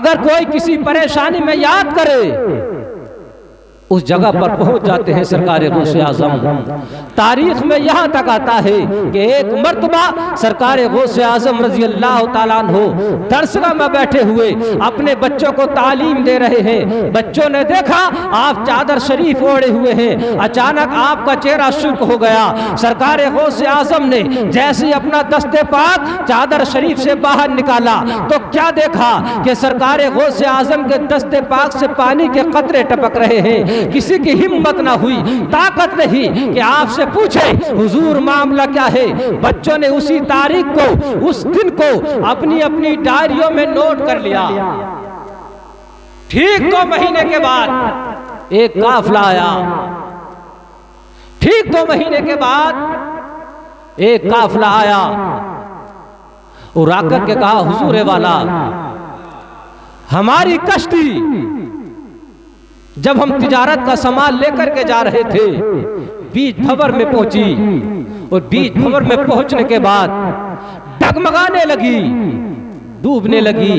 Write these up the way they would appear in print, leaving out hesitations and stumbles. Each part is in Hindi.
अगर कोई किसी परेशानी में याद करे उस जगह पर पहुंच जाते हैं सरकार गौसे आजम। तारीख में यहाँ तक आता है कि एक मर्तबा सरकार गौसे आजम रजी अल्लाह तआला अन्हु दरसगाह में बैठे हुए अपने बच्चों को तालीम दे रहे हैं। बच्चों ने देखा आप चादर शरीफ ओढ़े हुए हैं, अचानक आपका चेहरा शुष्क हो गया। सरकार गौसे आजम ने जैसे अपना दस्ते पाक चादर शरीफ से बाहर निकाला तो क्या देखा कि सरकार गौसे आजम के दस्ते पाक से पानी के कतरे टपक रहे हैं। किसी की हिम्मत ना हुई, ताकत नहीं कि आपसे पूछे हुजूर मामला क्या है। बच्चों ने उसी तारीख को, उस दिन को अपनी अपनी डायरियों में नोट कर लिया। ठीक 2 महीने के बाद एक काफिला आया। ठीक 2 महीने के बाद एक काफिला आया और आकर के कहा हुजूर वाला, हमारी कश्ती जब हम तिजारत का सामान लेकर के जा रहे थे बीच भंवर में पहुंची और बीच भंवर में पहुंचने के बाद डगमगाने लगी, डूबने लगी।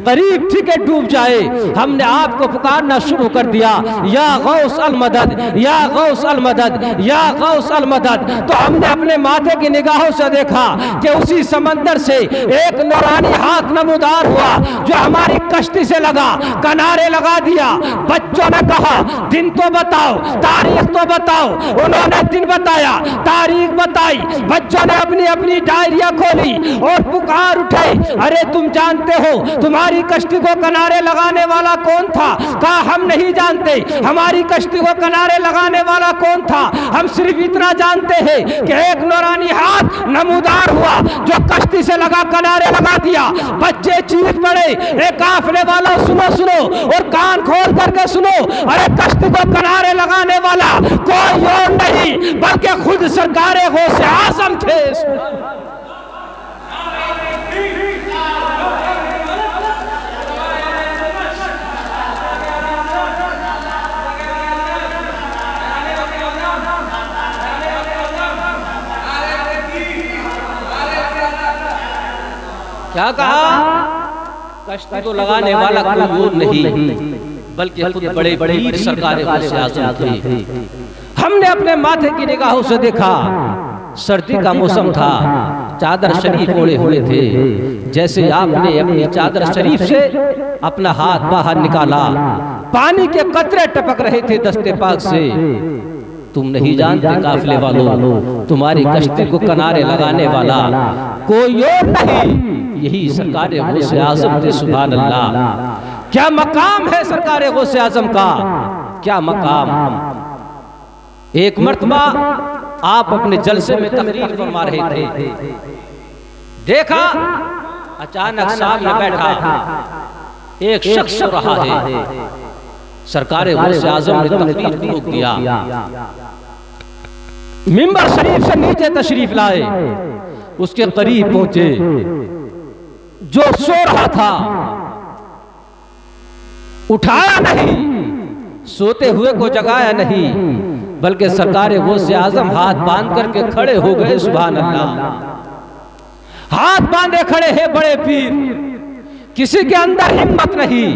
करीब थी कि डूब जाए। हमने आपको पुकारना शुरू कर दिया, या गौस अल मदद, या गौस अल मदद, या गौस अल मदद। तो हमने अपने माथे की निगाहों से देखा कि उसी समंदर से एक नूरानी हाथ नमूदार हुआ जो हमारी कश्ती से लगा, किनारे लगा दिया। बच्चों ने कहा दिन तो बताओ, तारीख तो बताओ। उन्होंने दिन बताया, तारीख बताई। बच्चों ने अपनी अपनी डायरिया खोली और पुकार उठे, अरे तुम जानते हो तुम्हारी कश्ती को किनारे लगाने वाला कौन था? कहा हम नहीं जानते। हमारी कश्ती को किनारे लगाने वाला कौन था? हम सिर्फ इतना जानते हैं कि एक नूरानी हाथ नमूदार हुआ जो कश्ती से लगा, किनारे लगा दिया। बच्चे चीख पड़े, ए काफिले वाला सुनो सुनो और कान खोल करके सुनो, अरे कश्ती को किनारे लगाने वाला कोई और नहीं बल्कि खुद सरकार गौसे आजम थे। क्या कहा? कश्ती को लगाने वाला कोई और नहीं बल्कि खुद बड़े वीर सरकार गौसे आजम थे। हमने अपने माथे की निगाहों से देखा, सर्दी का मौसम था, चादर शरीफ ओढ़े हुए थे। जैसे आपने अपनी चादर शरीफ से अपना हाथ बाहर निकाला, पानी के कतरे टपक रहे थे दस्ते पाक से। तुम नहीं जानते काफिले वालों, तुम्हारी कश्ती को किनारे लगाने वाला कोई और नहीं, यही सरकार गौसे आजम थे। सुभान अल्लाह, क्या मकाम है सरकार गौसे आजम का, क्या मकाम। एक मर्तबा आप अपने जलसे में तकरीर फरमा रहे थे, देखा अचानक सामने बैठा एक शख्स हो रहा है। सरकार गौसे आजम ने तकरीर को रोक दिया, मिंबर शरीफ से नीचे तशरीफ लाए, उसके करीब पहुंचे। जो सो रहा था उठाया नहीं, सोते हुए को जगाया नहीं, बल्कि सरकार गौसे आजम हाथ बांध करके खड़े हो गए। सुभान अल्लाह, हाथ बांधे खड़े हैं बड़े पीर। किसी के अंदर हिम्मत नहीं,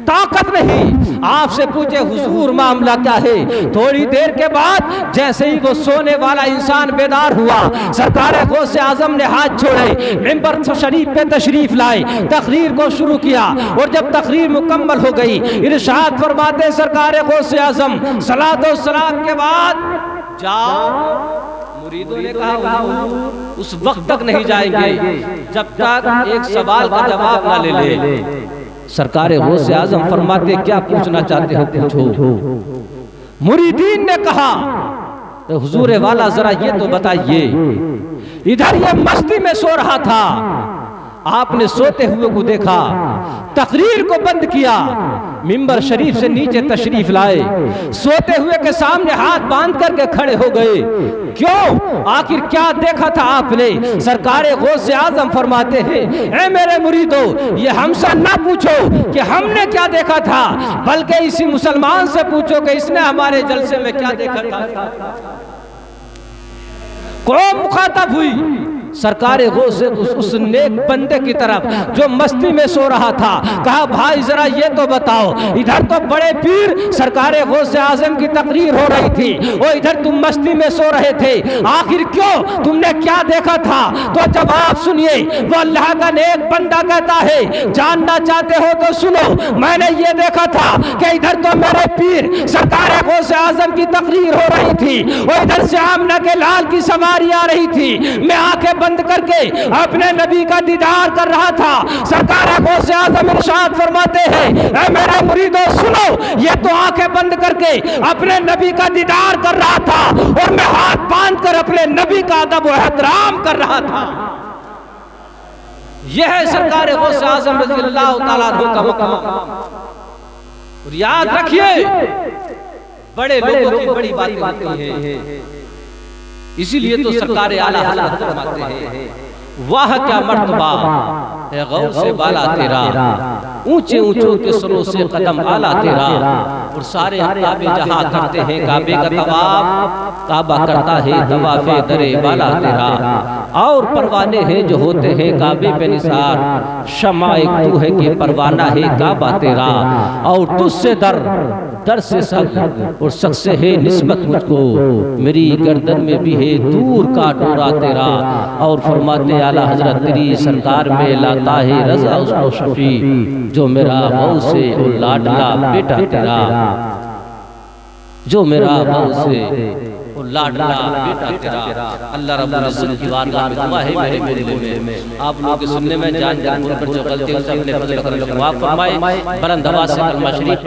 ताकत नहीं। आपसे पूछे हुजूर मामला क्या है? थोड़ी देर के बाद जैसे ही वो सोने वाला इंसान बेदार हुआ, सरकार गौसे आजम ने हाथ छोड़े, मिंबर शरीफ पे तशरीफ लाए, तकरीर को शुरू किया। और जब तकरीर मुकम्मल हो गई, इरशाद फरमाते सरकार गौसे आजम सलात व सलाम के बाद जाओ। मुरीदों ने कहा उस वक्त तक नहीं जाएंगे जब तक एक सवाल का जवाब ना ले ले। सरकार गौसे आजम फरमाते क्या पूछना चाहते हो पूछो। मुरीदीन ने कहा तो हुजूर वाला जरा ये तो बताइए, इधर ये मस्ती में सो रहा था, आपने सोते हुए को देखा, तकरीर को बंद किया, मिंबर शरीफ से नीचे तशरीफ लाए, सोते हुए के सामने हाथ बांध करके खड़े हो गए। क्यों? आखिर क्या देखा था आपने? सरकार गौसे आजम फरमाते हैं, ऐ मेरे मुरीदो, ये हमसे ना पूछो कि हमने क्या देखा था, बल्कि इसी मुसलमान से पूछो कि इसने हमारे जलसे में क्या देखा था। कौम मुखातब हुई, सरकार गौस से उस नेक बंदे की तरफ जो मस्ती में सो रहा था कहा, भाई जरा ये तो बताओ, इधर तो बड़े पीर सरकार गौस आजम की तकरीर हो रही थी और इधर तुम मस्ती में सो रहे थे, आखिर क्यों, तुमने क्या देखा था? तो जवाब सुनिए, वो अल्लाह का नेक बंदा कहता है, जानना चाहते हो तो सुनो, मैंने ये देखा था कि इधर तो मेरे पीर सरकार गौस आजम की तकरीर हो रही थी और इधर से आमना के लाल की सवारी आ रही थी, मैं आंखें बंद करके अपने नबी का दीदार कर रहा था। सरकार गौस आजम इरशाद फरमाते हैं, ऐ मेरे मुरीदों सुनो, ये तो आंखें बंद करके अपने नबी का दीदार कर रहा था और मैं हाथ बांध कर अपने नबी का अदब व एहतराम कर रहा था। यह है सरकार गौस आजम रज़ियल्लाहु ताला अन्हु का मकाम। और याद रखिए, बड़े लोगों की बड़ी बातें होती हैं, इसीलिए तो सरकार आला हज़रत फरमाते हैं, वाह क्या मर्तबा है गौस से बाला तेरा, ऊंचे ऊंचों के सरों से कदम आला तेरा। और सारे काबे जहां करते हैं काबे का तवाफ, काबा करता है तवाफे दरे बाला तेरा। और परवाने हैं जो होते हैं काबे पे निसार, शमा एक तू है कि परवाना है काबा तेरा। और तुझसे दर दर से सग और सग से है निस्बत मुझको, मेरी गर्दन में भी है दूर का डोरा तेरा। और फरमाते आला हजरत तेरी सरकार में लाता है रजा उसको शफी, जो मेरा मऊ से लाडला बेटा तेरा, जो मेरा मऊ से लाडला बेटा तेरा। अल्लाह रब्बुल इज्जत की बारगाह में दुआ है मेरे मोहल्ले में, आप लोगों के सुनने में जान जान पर जो गलती है उसे अपने फजल करम से माफ फरमाए। बुलंद आवाज से कलमा शरीफ